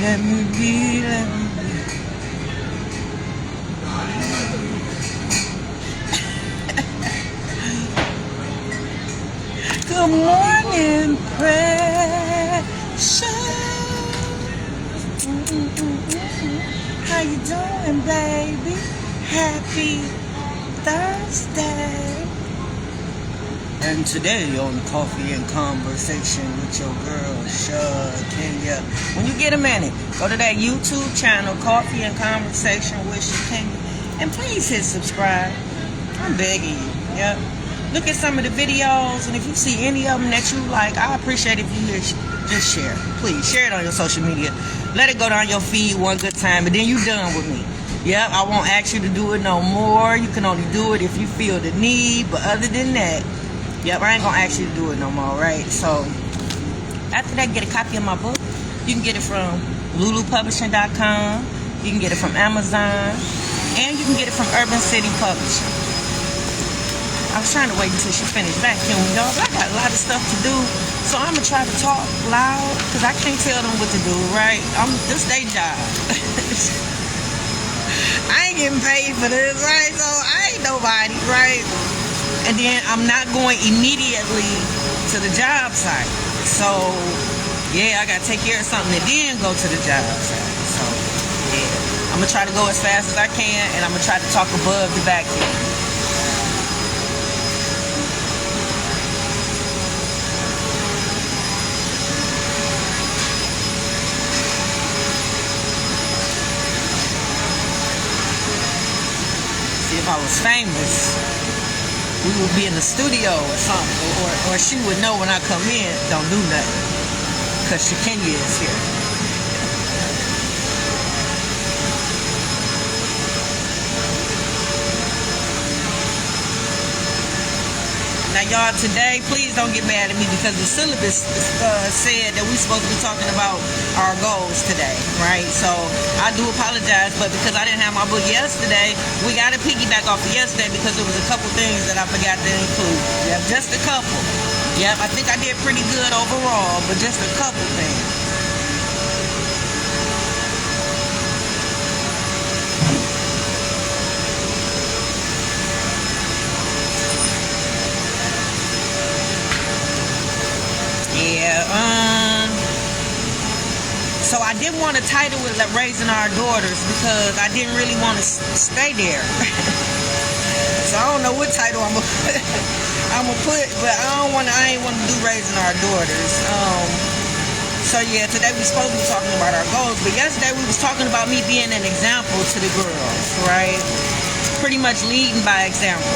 Let me be, let me be. Good morning, precious. How you doing, baby? Happy Thursday. And today on Coffee and Conversation with your girl, Shakenya. When you get a minute, go to that YouTube channel, Coffee and Conversation with Shakenya. And please hit subscribe. I'm begging you. Yep. Look at some of the videos, and if you see any of them that you like, I appreciate if you just share. Please, share it on your social media. Let it go down your feed one good time, and then you done with me. Yep, I won't ask you to do it no more. You can only do it if you feel the need, but other than that, yep, I ain't gonna ask you to do it no more, right? So, after that, get a copy of my book. You can get it from lulupublishing.com. You can get it from Amazon. And you can get it from Urban City Publishing. I was trying to wait until she finished vacuuming, y'all, but I got a lot of stuff to do. So, I'm gonna try to talk loud, because I can't tell them what to do, right? This day job. I ain't getting paid for this, right? So, I ain't nobody, right? And then I'm not going immediately to the job site. So, yeah, I got to take care of something and then go to the job site. So, yeah, I'm going to try to go as fast as I can, and I'm going to try to talk above the vacuum. See, if I was famous, we would be in the studio or something, or she would know when I come in, don't do nothing, because Shakenya is here. Now, y'all, today, please don't get mad at me, because the syllabus said that we're supposed to be talking about our goals today, right? So, I do apologize, but because I didn't have my book yesterday, we got to piggyback off of yesterday, because there was a couple things that I forgot to include. Yep, just a couple. Yep, I think I did pretty good overall, but just a couple things. So I didn't want to title it like Raising Our Daughters, because I didn't really want to stay there. So I don't know what title I'm gonna put, but I ain't want to do Raising Our Daughters. So yeah, today we supposed to be talking about our goals, but yesterday we was talking about me being an example to the girls, right? Pretty much leading by example.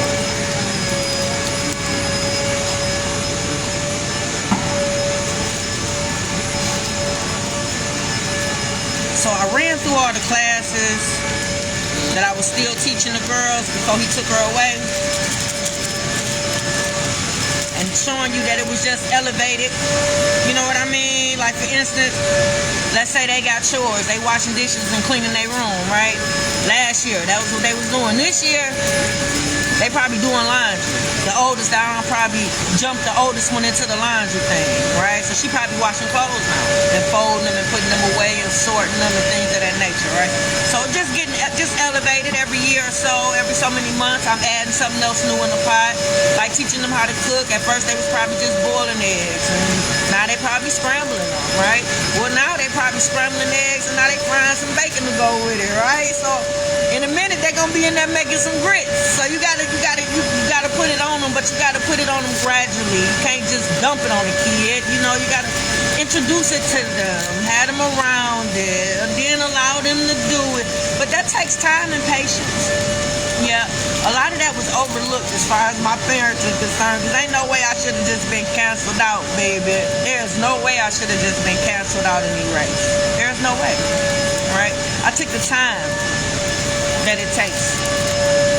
So I ran through all the classes that I was still teaching the girls before he took her away, and showing you that it was just elevated. You know what I mean? Like, for instance, let's say they got chores. They washing dishes and cleaning their room, right? Last year, that was what they was doing. This year, they probably doing laundry. The oldest, I probably jumped the oldest one into the laundry thing, right? So she probably washing clothes now and folding them and putting them away and sorting them and things of that nature, right? So just elevated every year or so, every so many months, I'm adding something else new in the pot, like teaching them how to cook. At first, they was probably just boiling eggs, and now they probably scrambling them, right? Well, now they probably scrambling eggs, and now they frying some bacon to go with it, right? So in a minute, they're gonna be in there making some grits. So you gotta put it on them, but you gotta put it on them gradually. You can't just dump it on the kid. You know, you gotta introduce it to them, have them around it, and then allow them to do it. But that takes time and patience. Yeah, a lot of that was overlooked as far as my parents are concerned, because ain't no way I should have just been canceled out, baby. There's no way I should have just been canceled out and erased. There's no way, right? took the time that it takes.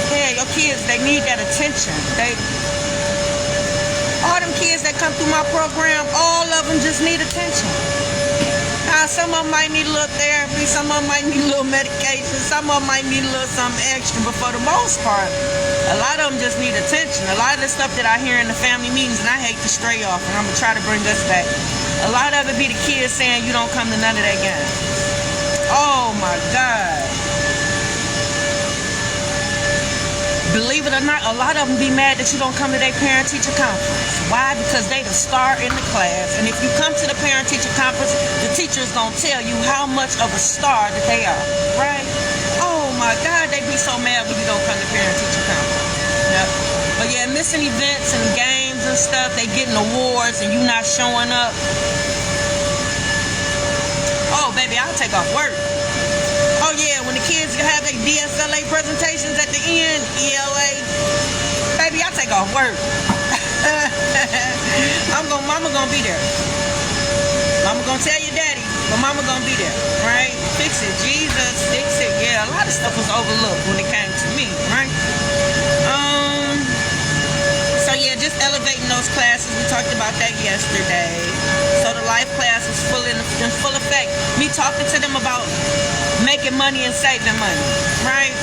Yeah, your kids, they need that attention. All them kids that come through my program, all of them just need attention. Some of them might need a little therapy, some of them might need a little medication, some of them might need a little something extra, but for the most part, a lot of them just need attention. A lot of the stuff that I hear in the family meetings, and I hate to stray off, and I'm going to try to bring us back, a lot of it be the kids saying you don't come to none of that games. Oh my God. Believe it or not, a lot of them be mad that you don't come to their parent-teacher conference. Why? Because they the star in the class. And if you come to the parent-teacher conference, the teacher is going to tell you how much of a star that they are. Right? Oh my God, they be so mad when you don't come to parent-teacher conference. Yep. But yeah, missing events and games and stuff, they getting awards and you not showing up. Oh baby, I'll take off work. Oh yeah, when the kids have their DSLA presentations at the end, ELA, baby, I take off work. Mama gonna be there. Mama gonna tell you daddy, but mama gonna be there, right? Fix it, Jesus, fix it. Yeah, a lot of stuff was overlooked when it came to me, right? So yeah, just elevating those classes. We talked about that yesterday. So the life class was in full effect. Me talking to them about making money and saving money, right?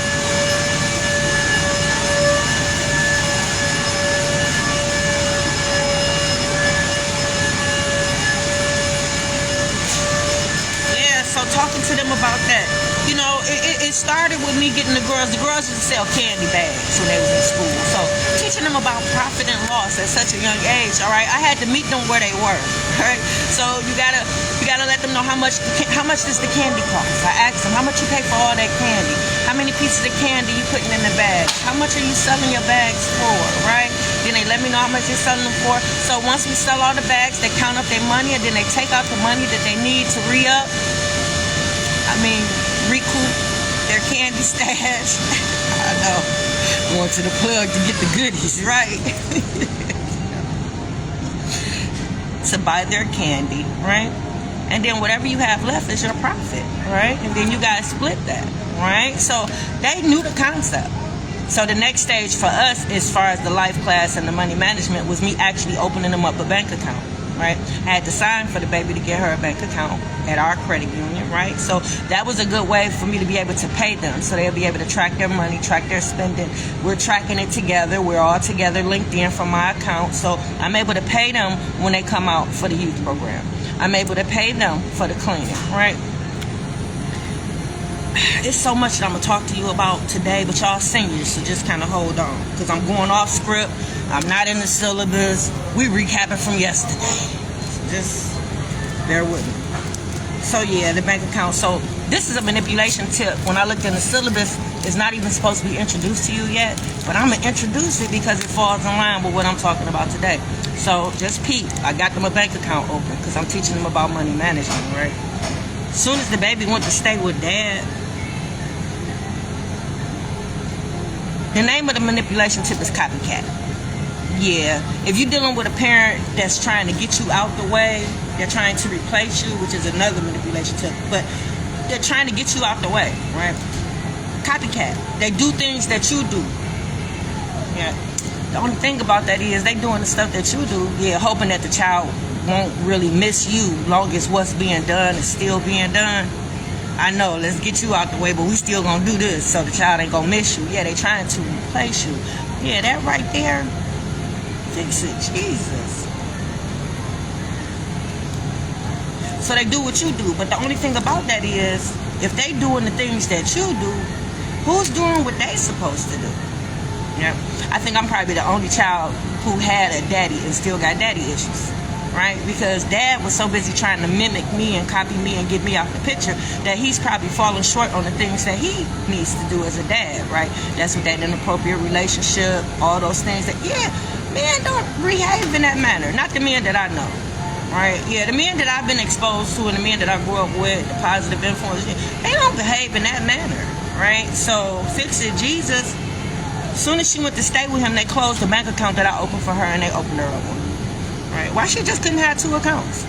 Yeah, so talking to them about that. You know, it started with me getting the girls. The girls used to sell candy bags when they was in school. So teaching them about profit and loss at such a young age. All right, I had to meet them where they were. Right, so you gotta let them know how much does the candy cost. I asked them how much you pay for all that candy. How many pieces of candy you putting in the bag? How much are you selling your bags for? Right? Then they let me know how much they're selling them for. So once we sell all the bags, they count up their money and then they take out the money that they need to recoup their candy stash. I know. Going to the plug to get the goodies, right? To buy their candy, right? And then whatever you have left is your profit, right? And then you guys split that, right? So they knew the concept. So the next stage for us, as far as the life class and the money management, was me actually opening them up a bank account, right? I had to sign for the baby to get her a bank account at our credit union, right? So that was a good way for me to be able to pay them, so they'll be able to track their money, track their spending. We're tracking it together. We're all together linked in from my account, so I'm able to pay them when they come out for the youth program. I'm able to pay them for the cleaning, right? It's so much that I'm going to talk to you about today, but y'all seniors, so just kind of hold on, because I'm going off script. I'm not in the syllabus. We recapping from yesterday. Just bear with me. So yeah, the bank account. So this is a manipulation tip. When I looked in the syllabus, it's not even supposed to be introduced to you yet, but I'm going to introduce it because it falls in line with what I'm talking about today. So just peep. I got them a bank account open because I'm teaching them about money management, right? As soon as the baby went to stay with dad, the name of the manipulation tip is copycat. Yeah, if you're dealing with a parent that's trying to get you out the way, they're trying to replace you, which is another manipulation tip, but they're trying to get you out the way, right? Copycat. They do things that you do. Yeah. The only thing about that is they doing the stuff that you do, yeah, hoping that the child won't really miss you long as what's being done is still being done. I know, let's get you out the way, but we still gonna do this so the child ain't gonna miss you. Yeah, they trying to replace you. Yeah, that right there, fix it, Jesus. So they do what you do, but the only thing about that is, if they doing the things that you do, who's doing what they supposed to do? Yeah, I think I'm probably the only child who had a daddy and still got daddy issues. Right? Because dad was so busy trying to mimic me and copy me and get me out the picture that he's probably falling short on the things that he needs to do as a dad, right? That's with that inappropriate relationship, all those things that, yeah, men don't behave in that manner. Not the men that I know, right? Yeah, the men that I've been exposed to and the men that I grew up with, the positive influence, they don't behave in that manner, right? So, fix it, Jesus. As soon as she went to stay with him, they closed the bank account that I opened for her and they opened her up one. Right. Why she just couldn't have two accounts?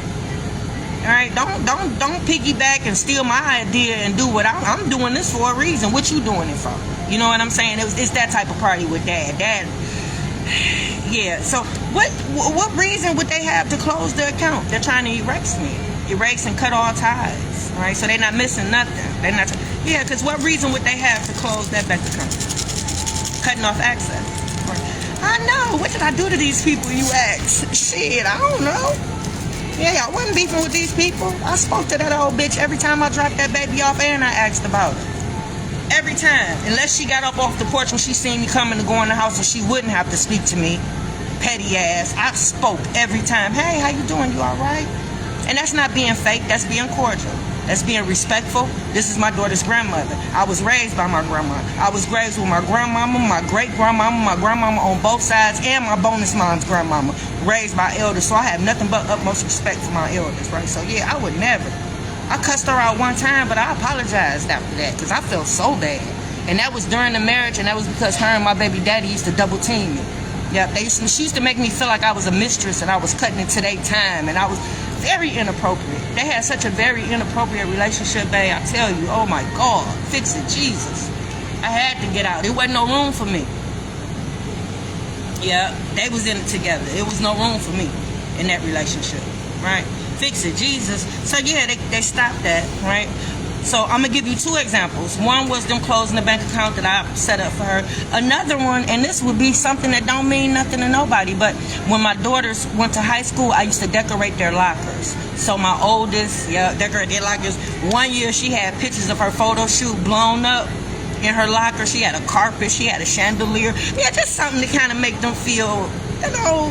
All right, don't piggyback and steal my idea and do what I'm doing this for a reason. What you doing it for? You know what I'm saying? It's that type of party with dad. Yeah. So what reason would they have to close the account? They're trying to erase and cut all ties. Right? So they're not missing nothing. They're not. Yeah. Because what reason would they have to close that bank account? Cutting off access. I know. What did I do to these people, you ask? Shit, I don't know. Yeah, I wasn't beefing with these people. I spoke to that old bitch every time I dropped that baby off, and I asked about it. Every time. Unless she got up off the porch when she seen me coming to go in the house so she wouldn't have to speak to me. Petty ass. I spoke every time. Hey, how you doing? You all right? And that's not being fake. That's being cordial. That's being respectful. This is my daughter's grandmother. I was raised by my grandma. I was raised with my grandmama, my great-grandmama, my grandmama on both sides, and my bonus mom's grandmama. Raised by elders. So I have nothing but utmost respect for my elders, right? So yeah, I would never. I cussed her out one time, but I apologized after that because I felt so bad. And that was during the marriage, and that was because her and my baby daddy used to double team me. Yeah, she used to make me feel like I was a mistress and I was cutting into their time, and I was very inappropriate. They had such a very inappropriate relationship, babe. I tell you, oh my God, fix it, Jesus. I had to get out. There wasn't no room for me. Yeah, they was in it together. It was no room for me in that relationship, right? Fix it, Jesus. So yeah, they stopped that, right? So I'm gonna give you two examples. One was them closing the bank account that I set up for her. Another one, and this would be something that don't mean nothing to nobody, but when my daughters went to high school, I used to decorate their lockers. So my oldest, decorate their lockers. One year she had pictures of her photo shoot blown up in her locker. She had a carpet, she had a chandelier. Yeah, just something to kind of make them feel, you know,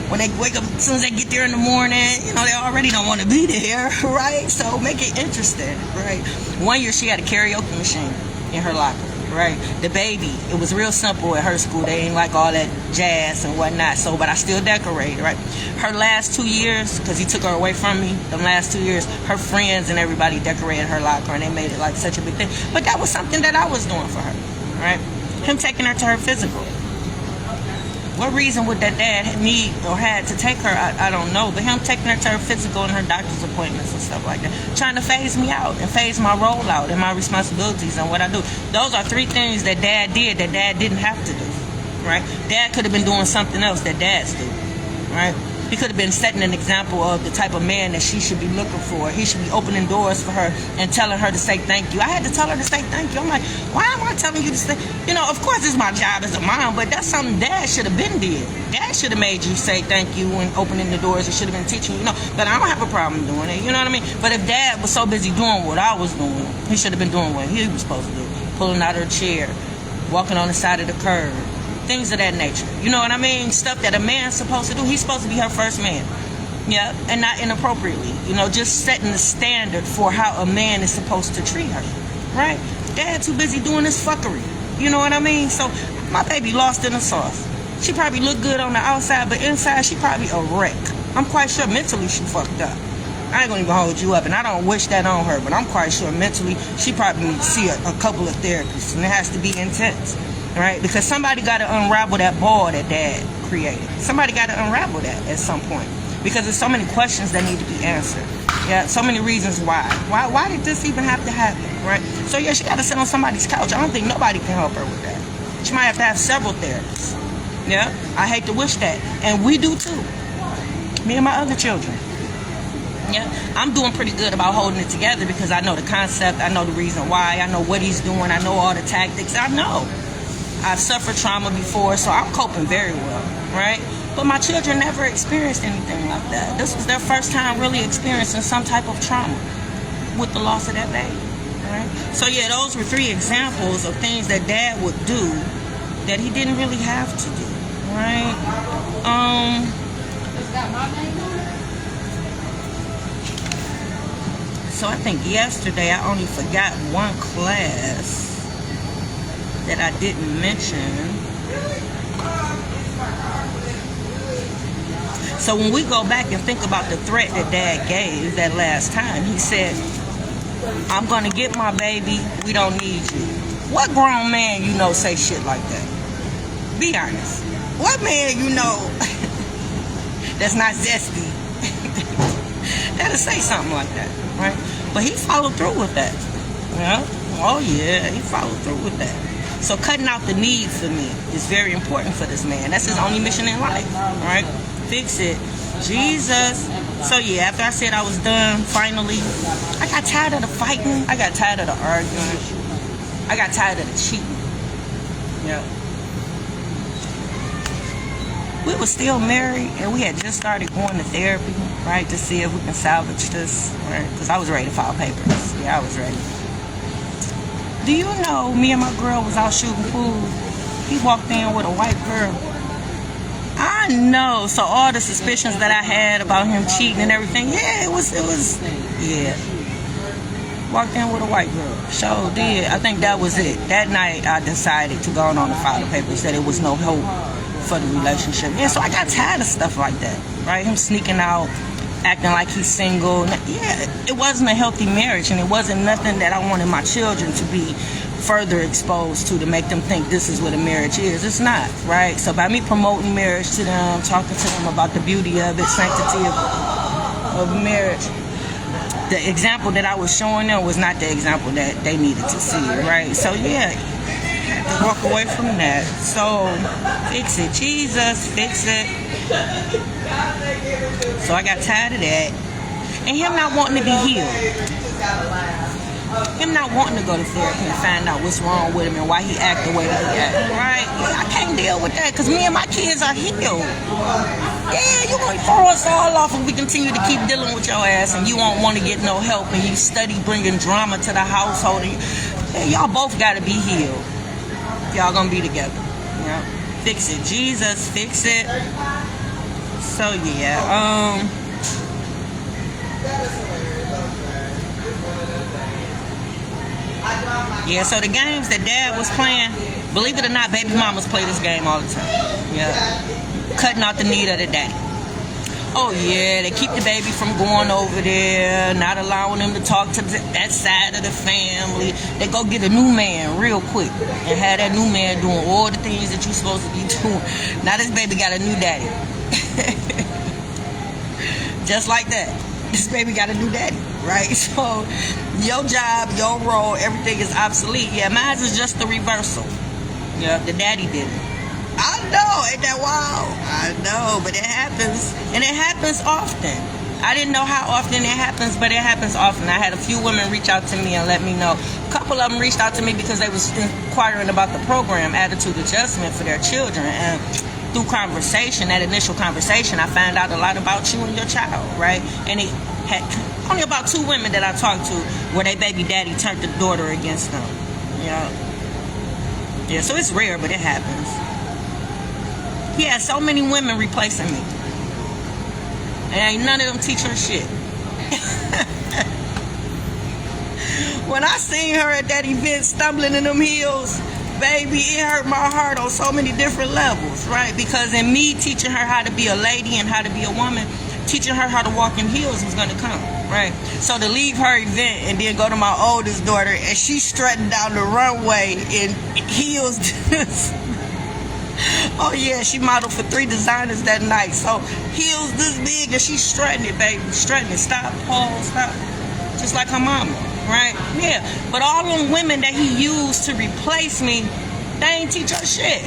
when they wake up, as soon as they get there in the morning, you know, they already don't want to be there, right? So make it interesting, right? One year she had a karaoke machine in her locker, right? The baby, it was real simple at her school. They ain't like all that jazz and whatnot, so, but I still decorated, right? Her last 2 years, because he took her away from me, the last 2 years, her friends and everybody decorated her locker, and they made it like such a big thing. But that was something that I was doing for her, right? Him taking her to her physical. What reason would that dad need or had to take her? I don't know. But him taking her to her physical and her doctor's appointments and stuff like that. Trying to phase me out and phase my role out and my responsibilities and what I do. Those are three things that dad did that dad didn't have to do. Right? Dad could have been doing something else that dads do. Right? He could have been setting an example of the type of man that she should be looking for. He should be opening doors for her and telling her to say thank you. I had to tell her to say thank you. I'm like, why am I telling you to say? You know, of course it's my job as a mom, but that's something dad should have been did. Dad should have made you say thank you and opening the doors. He should have been teaching you. No, but I don't have a problem doing it. You know what I mean? But if dad was so busy doing what I was doing, he should have been doing what he was supposed to do. Pulling out her chair, walking on the side of the curb. Things of that nature. You know what I mean? Stuff that a man's supposed to do. He's supposed to be her first man. Yeah, and not inappropriately. You know, just setting the standard for how a man is supposed to treat her. Right? Dad too busy doing this fuckery. You know what I mean? So, my baby lost in the sauce. She probably looked good on the outside, but inside she probably a wreck. I'm quite sure mentally she fucked up. I ain't gonna even hold you up, and I don't wish that on her, but I'm quite sure mentally she probably needs to see a couple of therapists, and it has to be intense. Right? Because somebody got to unravel that ball that dad created. Somebody got to unravel that at some point. Because there's so many questions that need to be answered. Yeah, so many reasons why. Why did this even have to happen? Right? So yeah, she got to sit on somebody's couch. I don't think nobody can help her with that. She might have to have several therapists. Yeah? I hate to wish that. And we do too. Me and my other children. Yeah, I'm doing pretty good about holding it together because I know the concept, I know the reason why, I know what he's doing, I know all the tactics, I know. I've suffered trauma before, so I'm coping very well, right? But my children never experienced anything like that. This was their first time really experiencing some type of trauma with the loss of that baby, right? So yeah, those were three examples of things that dad would do that he didn't really have to do, right? So I think yesterday I only forgot one class that I didn't mention. So when we go back and think about the threat that dad gave that last time, he said, I'm gonna get my baby, we don't need you. What grown man you know say shit like that? Be honest. What man you know that's not zesty, that'll say something like that, right? But he followed through with that. Yeah. Oh yeah, he followed through with that. So cutting out the need for me is very important for this man. That's his only mission in life, right? Fix it. Jesus. So yeah, after I said I was done, finally, I got tired of the fighting. I got tired of the arguing. I got tired of the cheating. Yeah. We were still married, and we had just started going to therapy, right, to see if we can salvage this, right? Because I was ready to file papers. Yeah, I was ready. Do you know, me and my girl was out shooting pool. He walked in with a white girl. I know. So all the suspicions that I had about him cheating and everything, yeah, it was, yeah. Walked in with a white girl. Sure did. I think that was it. That night, I decided to go on to file the papers, that it was no hope for the relationship. Yeah, so I got tired of stuff like that, right? Him sneaking out, acting like he's single. Yeah, it wasn't a healthy marriage, and it wasn't nothing that I wanted my children to be further exposed to make them think this is what a marriage is. It's not, right? So by me promoting marriage to them, talking to them about the beauty of it, sanctity of marriage, the example that I was showing them was not the example that they needed to see, right? So yeah, I had to walk away from that. So fix it, Jesus, fix it. So I got tired of that. And him not wanting to be healed. Him not wanting to go to therapy and find out what's wrong with him and why he act the way that he act. Right? I can't deal with that because me and my kids are healed. Yeah, you're going to throw us all off if we continue to keep dealing with your ass and you won't want to get no help and you study bringing drama to the household. Yeah, y'all both got to be healed. Y'all going to be together. Yeah. Fix it. Jesus, fix it. So yeah, yeah, so the games that Dad was playing, believe it or not, baby mamas play this game all the time. Yeah. Cutting out the need of the daddy. Oh yeah, they keep the baby from going over there, not allowing them to talk to that side of the family. They go get a new man real quick and have that new man doing all the things that you're supposed to be doing. Now this baby got a new daddy. Just like that. This baby got a new daddy, right? So your job, your role, everything is obsolete. Yeah, mine is just the reversal. Yeah, the daddy did it. I know, ain't that wild? I know, but it happens, and it happens often. I didn't know how often it happens, but it happens often. I had a few women reach out to me and let me know. A couple of them reached out to me because they was inquiring about the program, Attitude Adjustment for their children, and through conversation, that initial conversation, I found out a lot about you and your child, right? And it had only about 2 women that I talked to where their baby daddy turned the daughter against them. Yeah, so it's rare, but it happens. He had so many women replacing me. And ain't none of them teach her shit. When I seen her at that event stumbling in them heels, baby, it hurt my heart on so many different levels, right? Because in me teaching her how to be a lady and how to be a woman, teaching her how to walk in heels was going to come, right? So to leave her event and then go to my oldest daughter and she's strutting down the runway in heels. Oh yeah, she modeled for 3 designers that night. So heels this big and she's strutting it, baby. Strutting it. Stop, pause, stop. Just like her mama, right? Yeah. But all them women that he used to replace me, they ain't teach her shit,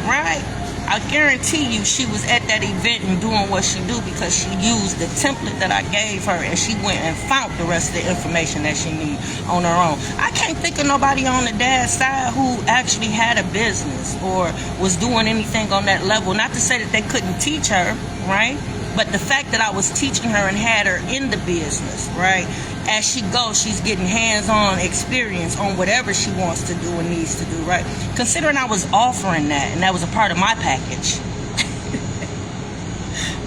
right? I guarantee you she was at that event and doing what she do because she used the template that I gave her and she went and found the rest of the information that she need on her own. I can't think of nobody on the dad's side who actually had a business or was doing anything on that level. Not to say that they couldn't teach her, right? But the fact that I was teaching her and had her in the business, right? As she goes, she's getting hands-on experience on whatever she wants to do and needs to do, right? Considering I was offering that, and that was a part of my package.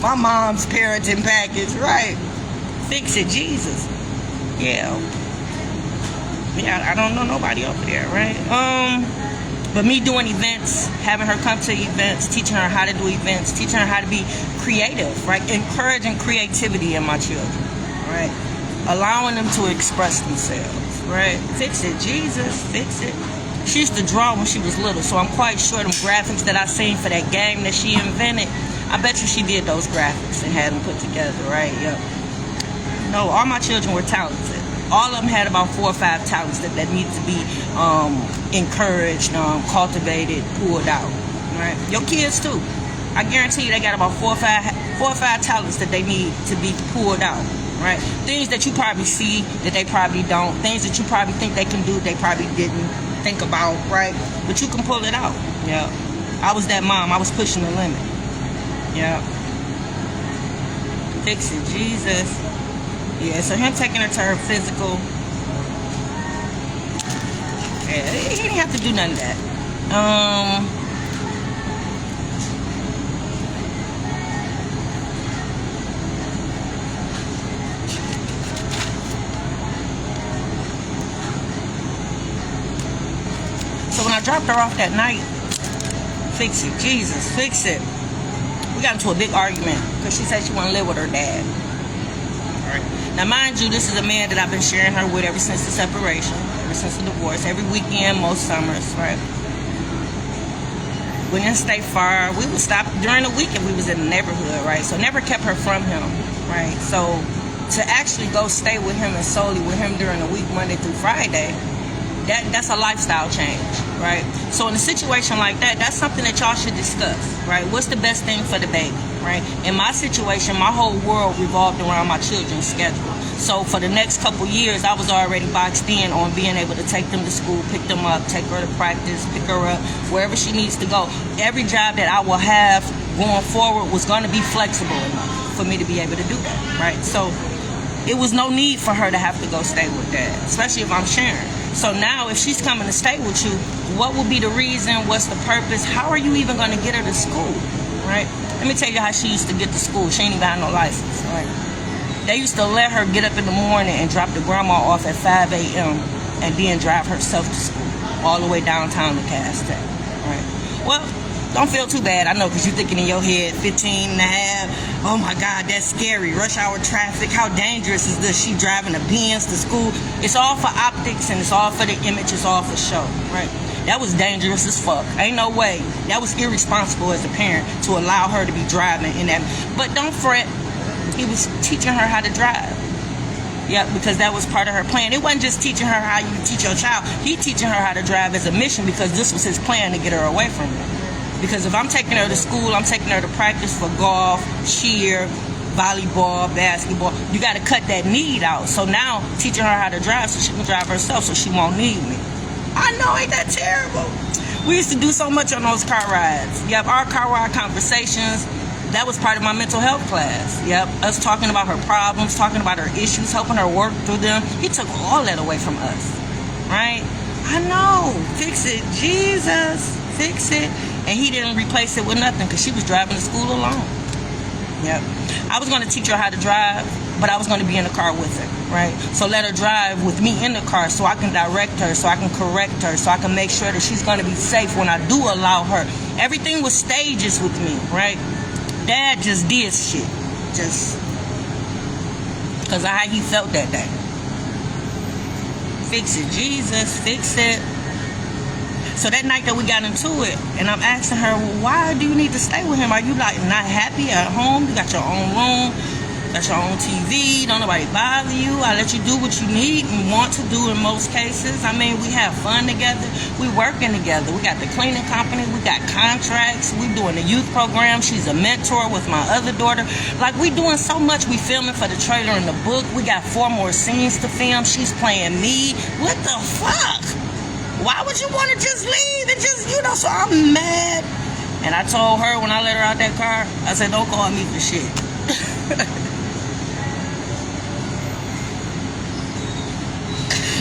My mom's parenting package, right? Fix it, Jesus. Yeah. Yeah, I don't know nobody over there, right? But me doing events, having her come to events, teaching her how to do events, teaching her how to be creative, right? Encouraging creativity in my children, right? Allowing them to express themselves, right? Fix it, Jesus, fix it. She used to draw when she was little, so I'm quite sure them graphics that I seen for that game that she invented, I bet you she did those graphics and had them put together, right? Yep. No, all my children were talented. All of them had about 4 or 5 talents that need to be encouraged, cultivated, pulled out. Right? Your kids too. I guarantee you they got about 4 or 5 talents that they need to be pulled out. Right? Things that you probably see that they probably don't. Things that you probably think they can do they probably didn't think about. Right? But you can pull it out. Yeah. I was that mom. I was pushing the limit. Yeah. Fix it, Jesus. Yeah, so him taking her to her physical. Yeah, he didn't have to do none of that. So when I dropped her off that night, fix it, Jesus, fix it. We got into a big argument because she said she wanted to live with her dad. Now, mind you, this is a man that I've been sharing her with ever since the separation, ever since the divorce, every weekend, most summers, right? We didn't stay far. We would stop during the week if we was in the neighborhood, right? So never kept her from him, right? So to actually go stay with him and solely with him during the week, Monday through Friday, that's a lifestyle change, right? So in a situation like that, that's something that y'all should discuss, right? What's the best thing for the baby, right? In my situation, my whole world revolved around my children's schedule. So for the next couple years, I was already boxed in on being able to take them to school, pick them up, take her to practice, pick her up, wherever she needs to go. Every job that I will have going forward was going to be flexible enough for me to be able to do that, right? So it was no need for her to have to go stay with dad, especially if I'm sharing. So now if she's coming to stay with you, what will be the reason? What's the purpose? How are you even going to get her to school, right? Let me tell you how she used to get to school. She ain't even had no license, right? They used to let her get up in the morning and drop the grandma off at 5 a.m. and then drive herself to school all the way downtown to Castell, right? Well, don't feel too bad. I know, because you're thinking in your head, 15 and a half, oh my God, that's scary. Rush hour traffic, how dangerous is this? She driving a Benz to school. It's all for optics and it's all for the image, it's all for show, right? That was dangerous as fuck. Ain't no way. That was irresponsible as a parent to allow her to be driving in that. But don't fret, he was teaching her how to drive. Yeah, because that was part of her plan. It wasn't just teaching her how you teach your child. He teaching her how to drive as a mission because this was his plan to get her away from it. Because if I'm taking her to school, I'm taking her to practice for golf, cheer, volleyball, basketball. You got to cut that need out. So now teaching her how to drive so she can drive herself so she won't need me. I know, ain't that terrible? We used to do so much on those car rides. Yep, our car ride conversations, that was part of my mental health class. Yep, us talking about her problems, talking about her issues, helping her work through them. He took all that away from us, right? I know. Fix it, Jesus. Fix it. And he didn't replace it with nothing because she was driving to school alone. Yep. I was going to teach her how to drive, but I was going to be in the car with her, right? So let her drive with me in the car so I can direct her, so I can correct her, so I can make sure that she's going to be safe when I do allow her. Everything was stages with me, right? Dad just did shit. Just because of how he felt that day. Fix it, Jesus. Fix it. So that night that we got into it, and I'm asking her, well, why do you need to stay with him? Are you like not happy at home? You got your own room, got your own TV, don't nobody bother you. I let you do what you need and want to do in most cases. I mean, we have fun together. We working together. We got the cleaning company. We got contracts. We doing the youth program. She's a mentor with my other daughter. Like, we doing so much. We filming for the trailer and the book. We got 4 more scenes to film. She's playing me. What the fuck? Why would you want to just leave and just, so I'm mad. And I told her when I let her out that car, I said, don't call me for shit.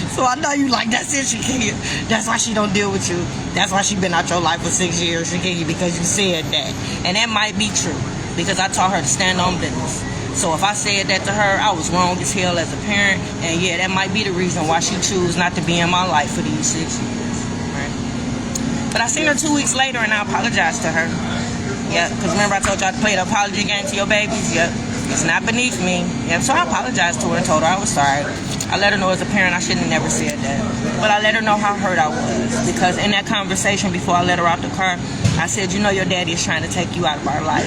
So I know you like, that's it, Shakenya. That's why she don't deal with you. That's why she been out your life for 6 years, Shakenya, because you said that. And that might be true, because I taught her to stand on business. So if I said that to her, I was wrong as hell as a parent. And yeah, that might be the reason why she chose not to be in my life for these 6 years. Right? But I seen her 2 weeks later and I apologized to her. Yeah, because remember I told you I'd play the apology game to your babies? Yep. It's not beneath me. Yep. So I apologized to her and told her I was sorry. I let her know as a parent I shouldn't have never said that. But I let her know how hurt I was. Because in that conversation before I let her out the car, I said, you know your daddy is trying to take you out of our life.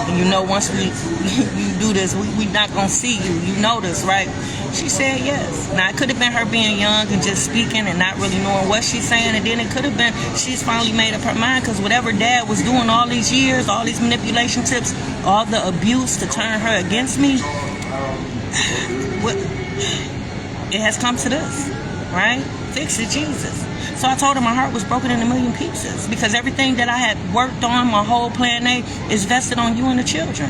And you know once you do this, we not going to see you. You know this, right? She said yes. Now, it could have been her being young and just speaking and not really knowing what she's saying. And then it could have been she's finally made up her mind, because whatever dad was doing all these years, all these manipulation tips, all the abuse to turn her against me, it has come to this, right? Fix it, Jesus. So I told her my heart was broken in a million pieces, because everything that I had worked on, my whole plan A, is vested on you and the children.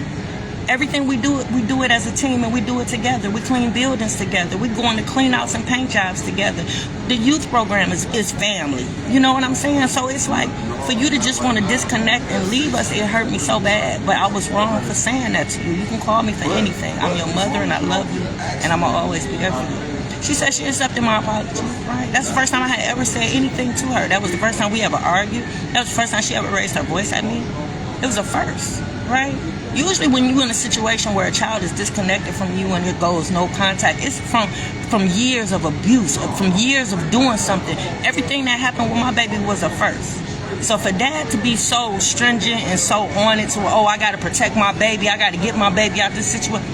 Everything we do it as a team, and we do it together. We clean buildings together. We go into clean outs and paint jobs together. The youth program is family. You know what I'm saying? So it's like, for you to just want to disconnect and leave us, it hurt me so bad. But I was wrong for saying that to you. You can call me for anything. I'm your mother and I love you, and I'm going to always be there for you. She said she accepted my apology, right? That's the first time I had ever said anything to her. That was the first time we ever argued. That was the first time she ever raised her voice at me. It was a first, right? Usually when you're in a situation where a child is disconnected from you and it goes no contact, it's from years of abuse, from years of doing something. Everything that happened with my baby was a first. So for dad to be so stringent and so on it to, oh, I got to protect my baby, I got to get my baby out of this situation,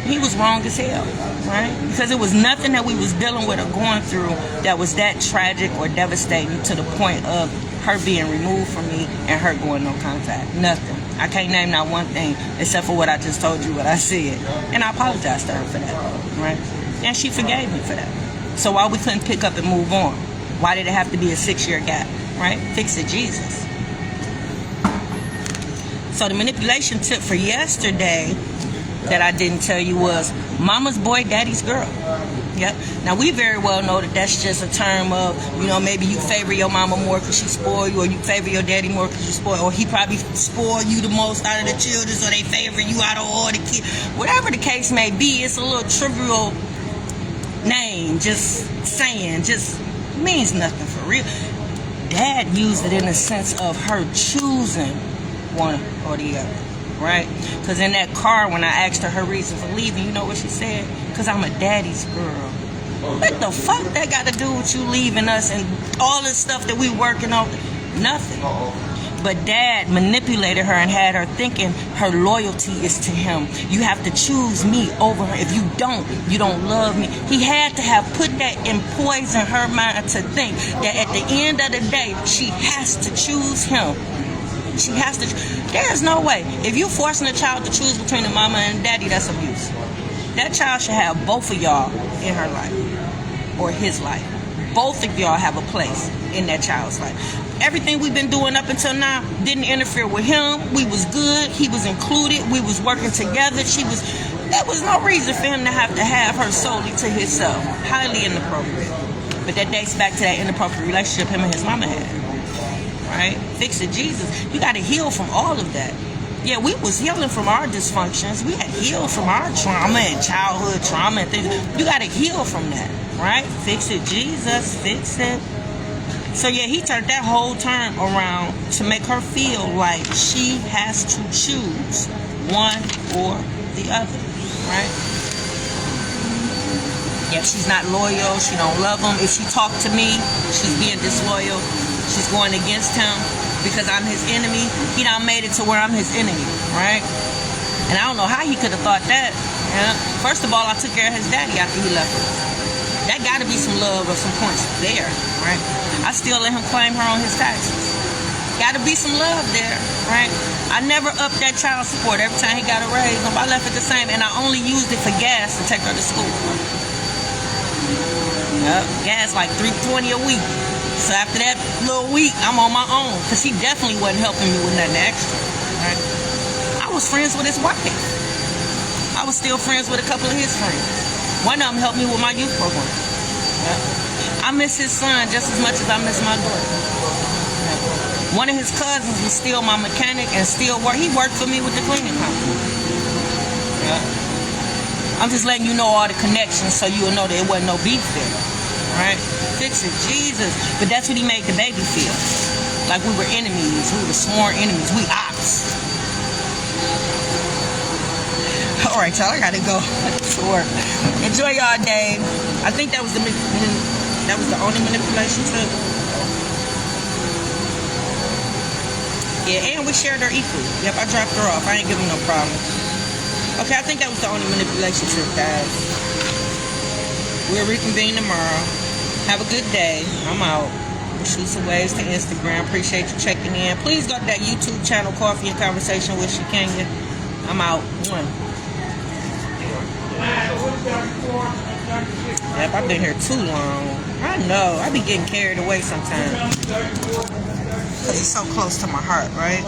he was wrong as hell, right? Because it was nothing that we was dealing with or going through that was that tragic or devastating to the point of her being removed from me and her going no contact. Nothing. I can't name not one thing except for what I just told you, what I said. And I apologized to her for that, right? And she forgave me for that. So why we couldn't pick up and move on? Why did it have to be a 6-year gap, right? Fix it, Jesus. So the manipulation tip for yesterday that I didn't tell you was mama's boy, daddy's girl. Yep. Now, we very well know that that's just a term of, you know, maybe you favor your mama more because she spoiled you, or you favor your daddy more because you spoiled, or he probably spoiled you the most out of the children, so they favor you out of all the kids. Whatever the case may be, it's a little trivial name, just saying, just means nothing for real. Dad used it in the sense of her choosing one or the other. Right? Because in that car, when I asked her reason for leaving, you know what she said? Because I'm a daddy's girl. What the fuck that got to do with you leaving us and all this stuff that we working on? Nothing. But dad manipulated her and had her thinking her loyalty is to him. You have to choose me over her. If you don't love me. He had to have put that and poison her mind to think that at the end of the day, she has to choose him. She has to. There's no way. If you forcing a child to choose between the mama and daddy, that's abuse. That child should have both of y'all in her life or his life. Both of y'all have a place in that child's life. Everything we've been doing up until now didn't interfere with him. We was good. He was included. We was working together. There was no reason for him to have her solely to himself. Highly inappropriate. But that dates back to that inappropriate relationship him and his mama had. Right? Fix it, Jesus. You got to heal from all of that. Yeah, we was healing from our dysfunctions. We had healed from our trauma and childhood trauma and things. You got to heal from that, right? Fix it, Jesus. Fix it. So yeah, he turned that whole term around to make her feel like she has to choose one or the other, right? Yeah, she's not loyal. She don't love him. If she talked to me, she's being disloyal. She's going against him because I'm his enemy. He done made it to where I'm his enemy, right? And I don't know how he could have thought that. Yeah. First of all, I took care of his daddy after he left us. That got to be some love or some points there, right? I still let him claim her on his taxes. Got to be some love there, right? I never upped that child support every time he got a raise. I left it the same, and I only used it for gas to take her to school. Yep, gas like $3.20 a week. So after that little week, I'm on my own. Because he definitely wasn't helping me with nothing extra. Right? I was friends with his wife. I was still friends with a couple of his friends. One of them helped me with my youth program. Yeah. I miss his son just as much as I miss my daughter. Yeah. One of his cousins was still my mechanic and still work. He worked for me with the cleaning company. Yeah. I'm just letting you know all the connections so you'll know that it wasn't no beef there. Right? Fix it, Jesus. But that's what he made the baby feel. Like we were enemies. We were sworn enemies. We ops. All right, y'all. I gotta go to work. Enjoy y'all day. I think that was the only manipulation tip. Yeah, and we shared her equally. Yep, I dropped her off. I ain't giving no problem. Okay, I think that was the only manipulation trip, guys. We'll reconvene tomorrow. Have a good day. I'm out. Shoot some waves to Instagram. Appreciate you checking in. Please go to that YouTube channel, Coffee and Conversation with Shakenya. I'm out. Yep, I've been here too long. I know. I be getting carried away sometimes. Because it's so close to my heart, right?